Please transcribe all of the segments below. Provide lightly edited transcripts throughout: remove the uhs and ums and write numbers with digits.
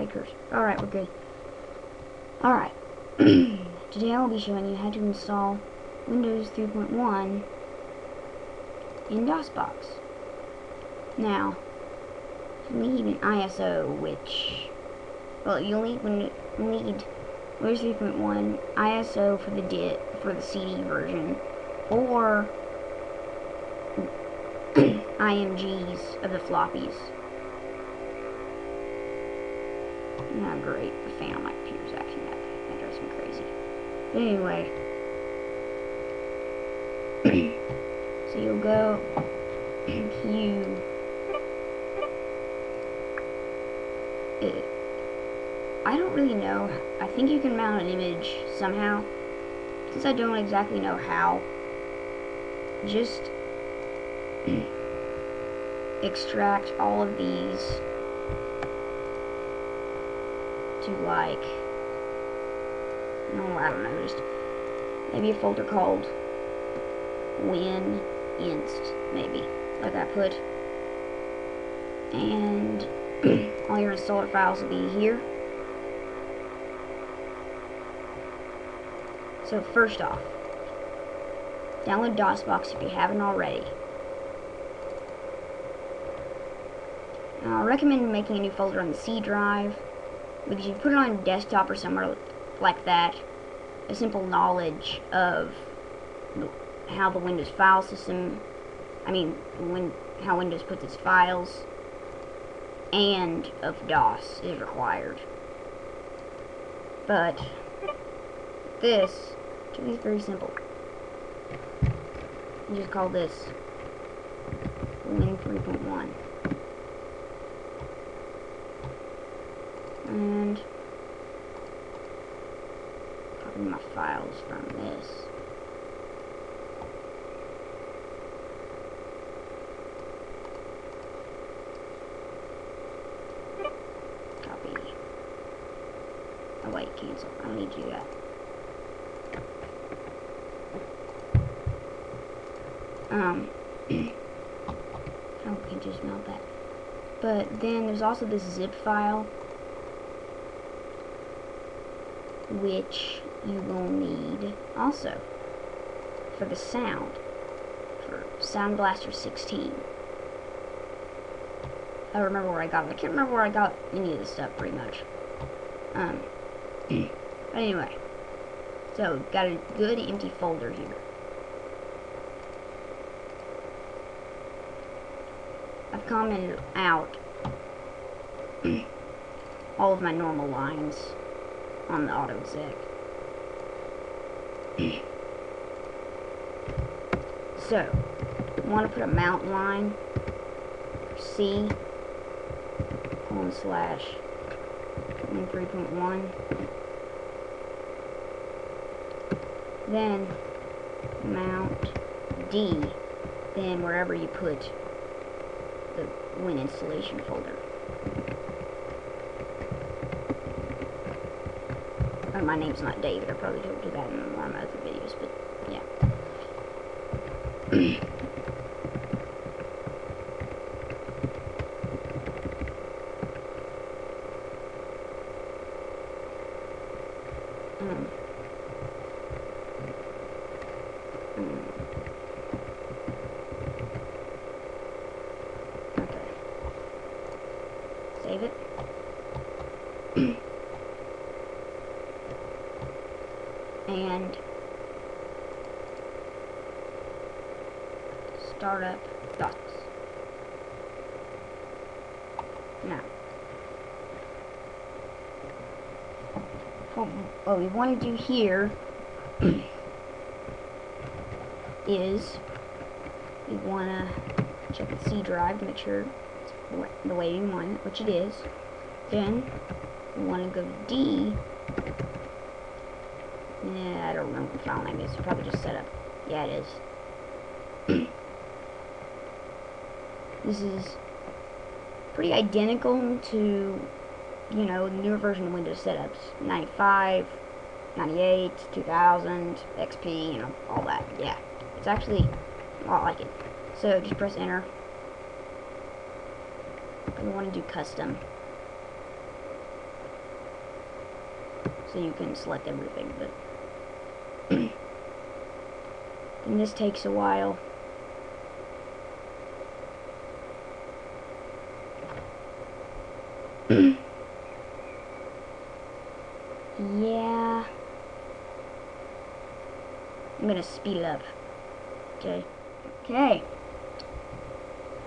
breakers. Alright, we're good. Alright. Today I will be showing you how to install Windows 3.1 in DOSBox. Now, you need an ISO, which, well, you'll need Windows 3.1 ISO for the CD version, or IMGs of the floppies. Not great. The fan on my computer's acting up. That drives me crazy. But anyway, so you'll go, I don't really know. I think you can mount an image somehow. Since I don't exactly know how, just extract all of these to, like, no, I don't know, just maybe a folder called WinInst, maybe, like I put, and all your installer files will be here. So first off, download DOSBox if you haven't already. Now, I recommend making a new folder on the C drive, because you put it on a desktop or somewhere like that, a simple knowledge of how the Windows file system, how Windows puts its files, and of DOS is required. But this is very simple. You just call this Win 3.1. And copy my files from this. Copy. Oh wait, cancel. I don't need to do that. Oh, we can just melt that. But then there's also this zip file, which you will need also for the sound, for Sound Blaster 16. I remember where I got it. I can't remember where I got any of this stuff, pretty much. But anyway, so got a good empty folder here. I've commented out all of my normal lines on the auto exec. So, you want to put a mount line, C, / Win 3.1, then mount D, then wherever you put the Win installation folder. Oh, my name's not David. I probably told you that in one of my other videos, but yeah. Okay. Save it. And start up DOS. Now, what we want to do here is we want to check the C drive to make sure it's the way we want it, which it is. Then we want to go to D. Yeah, I don't remember what the file name is. It's probably just set up. Yeah, it is. This is pretty identical to, you know, the newer version of Windows setups. 95, 98, 2000, XP, you know, all that. Yeah, it's actually a lot like it. So just press enter. We want to do custom. so you can select everything, but and this takes a while. Yeah, I'm gonna speed it up. Okay,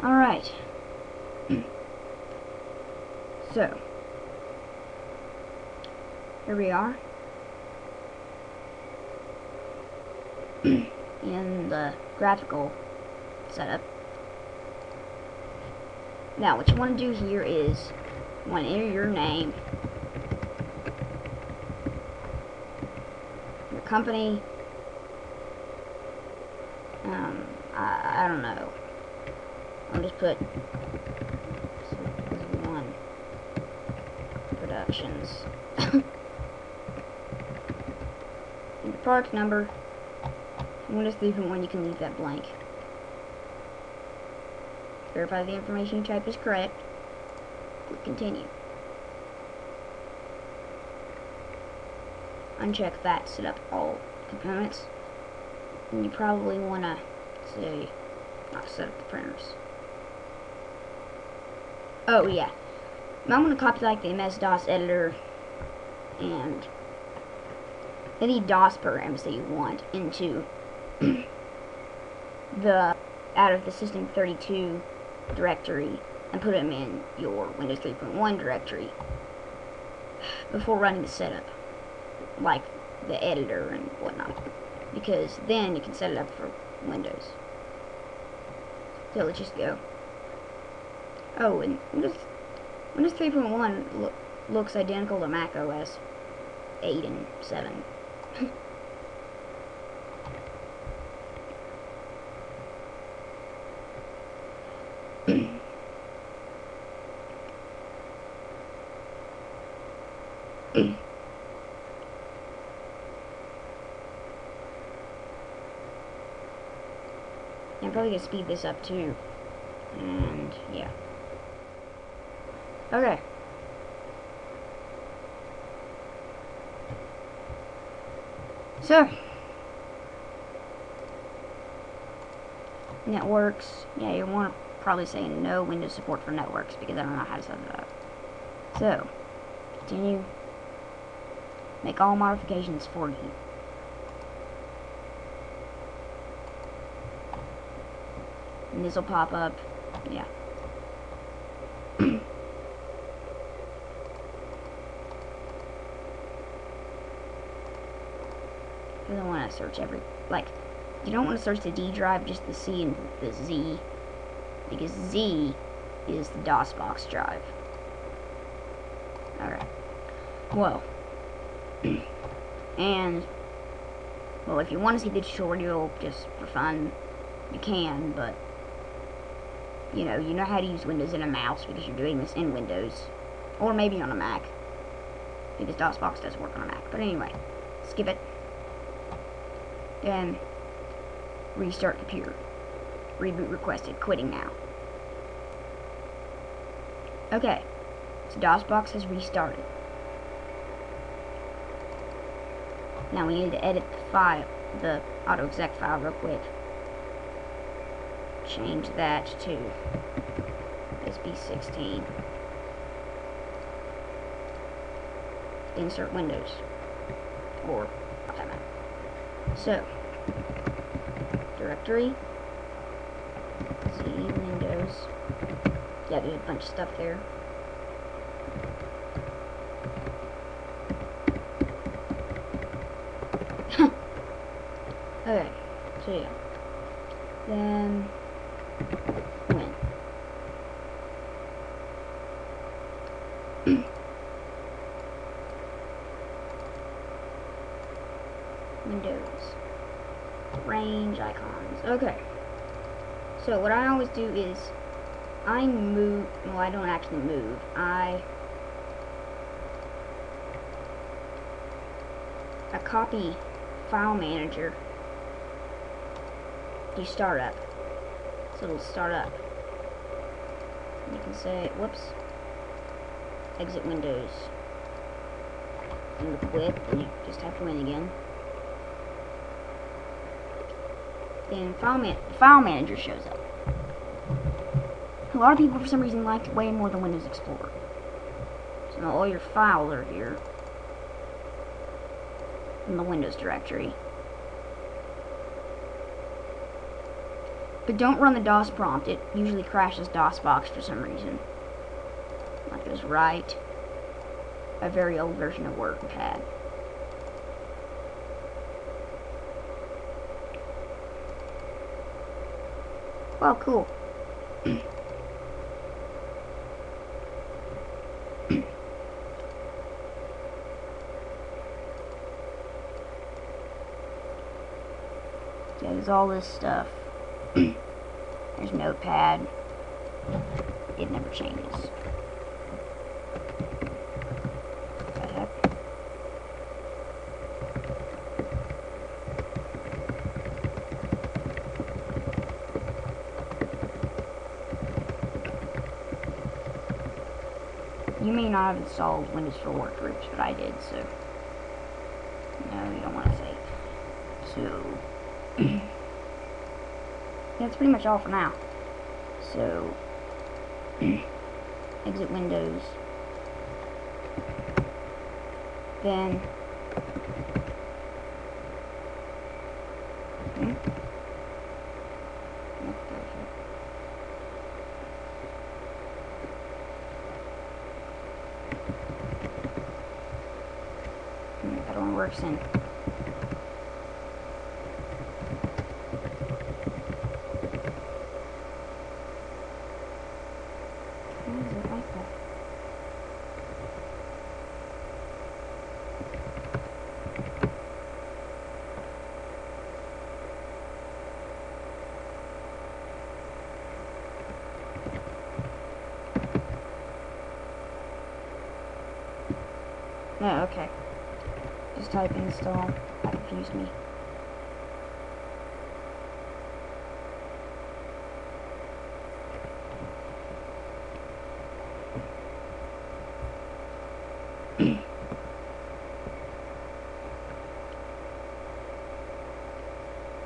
alright. So here we are in the graphical setup. Now what you want to do here is you want to enter your name, your company, I don't know, I'll just put one Productions. And the product number, Windows 3.1, you can leave that blank. Verify the information you type is correct. Click continue. Uncheck that, set up all components. And you probably want to say, set up the printers. Oh yeah, now I'm going to copy like the MS-DOS editor and any DOS programs that you want into the out of the System32 directory and put them in your Windows 3.1 directory before running the setup, like the editor and whatnot, because then you can set it up for Windows. So let's just go. Oh, and Windows 3.1 looks identical to Mac OS 8 and 7. I'm probably gonna speed this up too. And yeah. Okay. So networks. Yeah, you want to probably say no Windows support for networks because I don't know how to set that up. So continue. Make all modifications for you. And this will pop up. Yeah. You don't want to search you don't want to search the D drive, just the C and the Z, because Z is the DOSBox drive. Alright. Well. And, well, if you want to see the tutorial just for fun, you can, but you know how to use Windows and a mouse because you're doing this in Windows, or maybe on a Mac, because DOSBox does work on a Mac. But anyway, skip it. Then restart computer. Reboot requested. Quitting now. Okay, so DOSBox has restarted. Now we need to edit the file, the AutoExec file, real quick. Change that to SB16. Insert Windows, or not that matter. So, directory, Z, Windows. Yeah, there's a bunch of stuff there. Okay, so yeah. Then win. Windows. Range icons. Okay. So what I always do is I move, well, I don't actually move. I copy file manager to start up. So it'll start up. You can say, whoops, exit Windows. and the quit, then you just type win again. Then File Manager shows up. A lot of people, for some reason, like it way more than Windows Explorer. So all your files are here in the Windows directory. But don't run the DOS prompt. It usually crashes DOSBox for some reason. Like it was right. A very old version of WordPad. Well, cool. Yeah, there's all this stuff. There's Notepad. It never changes. What the heck? You may not have installed Windows for Workgroups, but I did, so no, you don't want to say. So that's pretty much all for now. So exit Windows, then that one works in. Why is it like that? No, okay. Just type install. That confused me.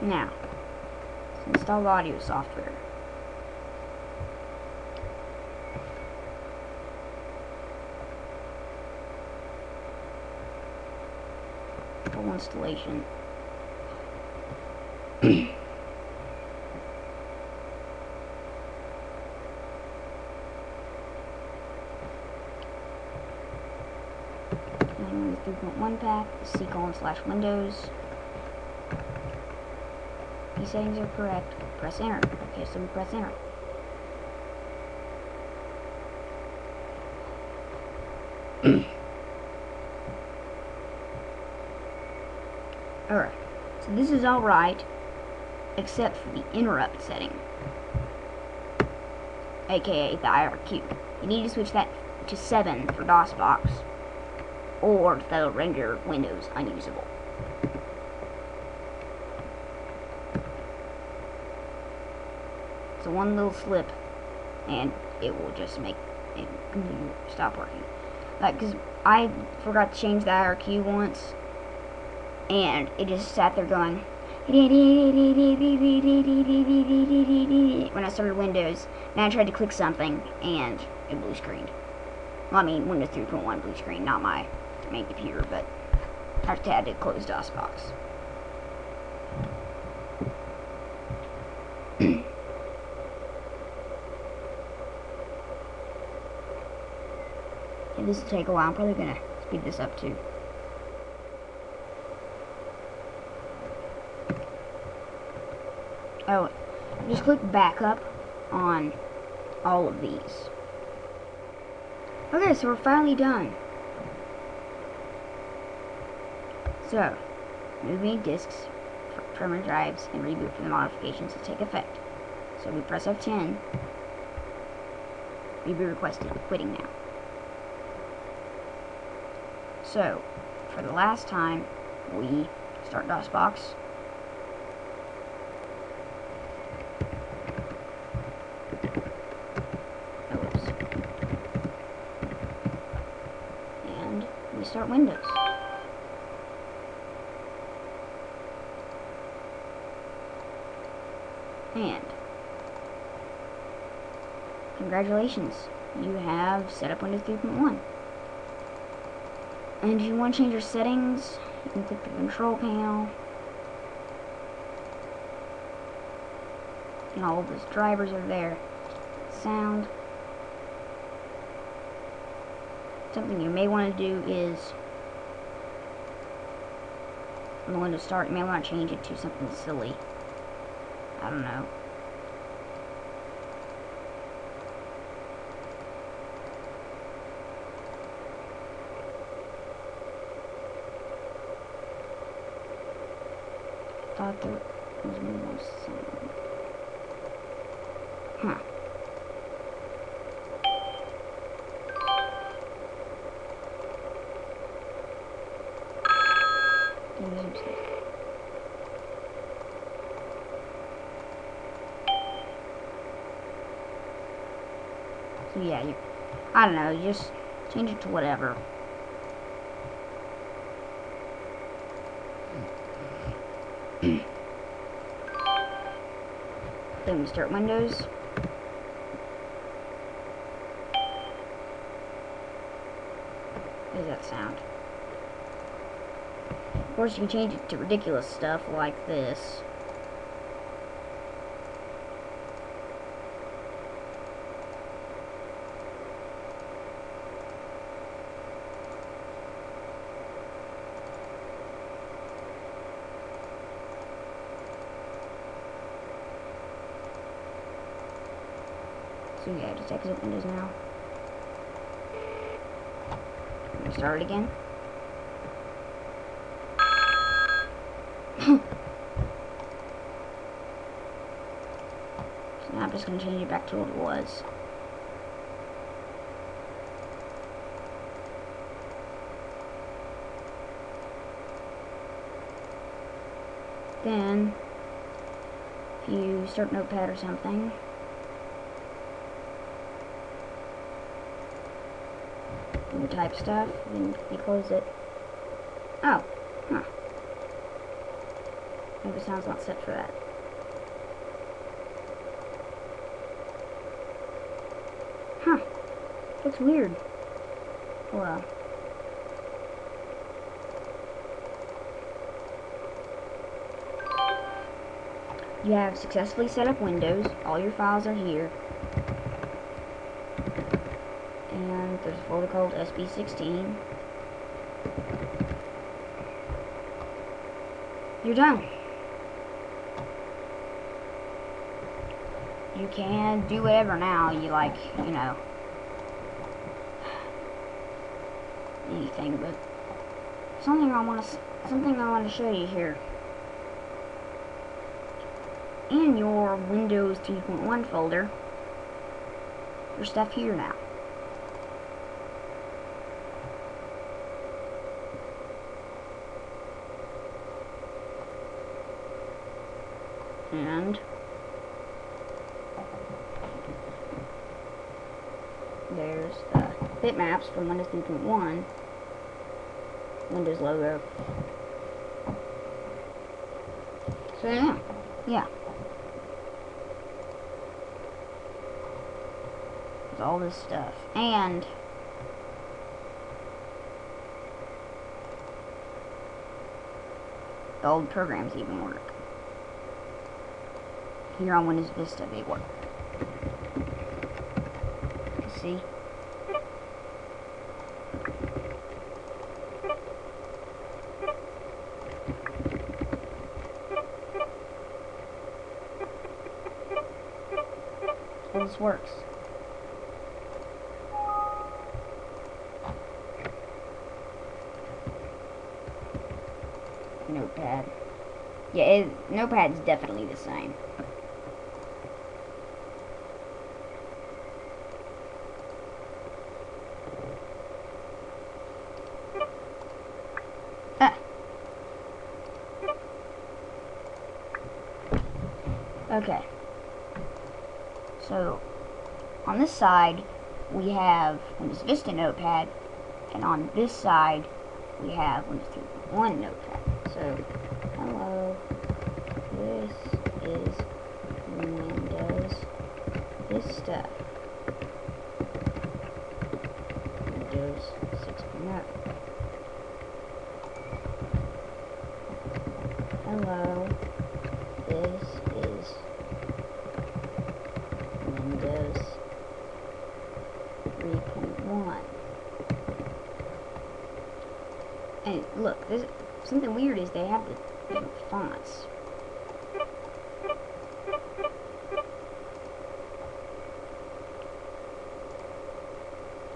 Now, install audio software. Full installation. And the 3.1 pack, the C:/Windows. These settings are correct. Press enter. Okay, so we press enter. Alright, so this is alright, except for the interrupt setting, aka the IRQ. You need to switch that to 7 for DOSBox, or that'll render Windows unusable. So one little slip, and it will just make it stop working. Because I forgot to change the IRQ once, and it just sat there going when I started Windows. And I tried to click something, and it blue screened. Well, I mean, Windows 3.1 blue screen, not my main computer, but I just had to close DOSBox. And this will take a while. I'm probably gonna speed this up too. Oh, just click backup on all of these. Okay, so we're finally done. So, moving disks, permanent drives, and reboot for the modifications to take effect. So we press F10. Reboot requested. Quitting now. So, for the last time, we start DOSBox. And we start Windows. And congratulations, you have set up Windows 3.1. And if you want to change your settings, you can click the control panel. And all of those drivers are there. Sound. Something you may want to do is, on the Windows Start, you may want to change it to something silly. I don't know. Thought there was more sound. Huh. So yeah, I don't know, you just change it to whatever. Then we start Windows. What does that sound? Of course, you can change it to ridiculous stuff like this. So yeah, just exit Windows now. Start it again. So now I'm just going to change it back to what it was. Then, if you start Notepad or something, you type stuff, then you close it. Oh, huh. Maybe the sound's not set for that. Huh. Looks weird. Well. You have successfully set up Windows. All your files are here. And there's a folder called SB16. You're done. You can do whatever now you like, you know, anything, but something I want to show you here. In your Windows 3.1 folder, there's stuff here now. And there's bitmaps from Windows 3.1, Windows logo. So yeah. There's all this stuff, and the old programs even work. Here on Windows Vista they work. See? All this works. Notepad. Yeah, Notepad's definitely the same. Okay. So, on this side, we have Windows Vista Notepad, and on this side, we have Windows 3.1 Notepad. So, hello, this is Windows, this stuff. Windows 6.0. Hello, this is Windows 3.1. And look, this something weird is they have the different fonts.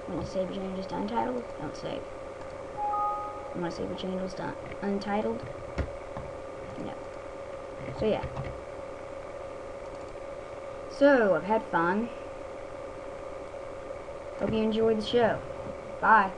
Want to save your changes to untitled? Don't save. You want to save your changes to untitled? No. So yeah. So I've had fun. Hope you enjoyed the show. Bye.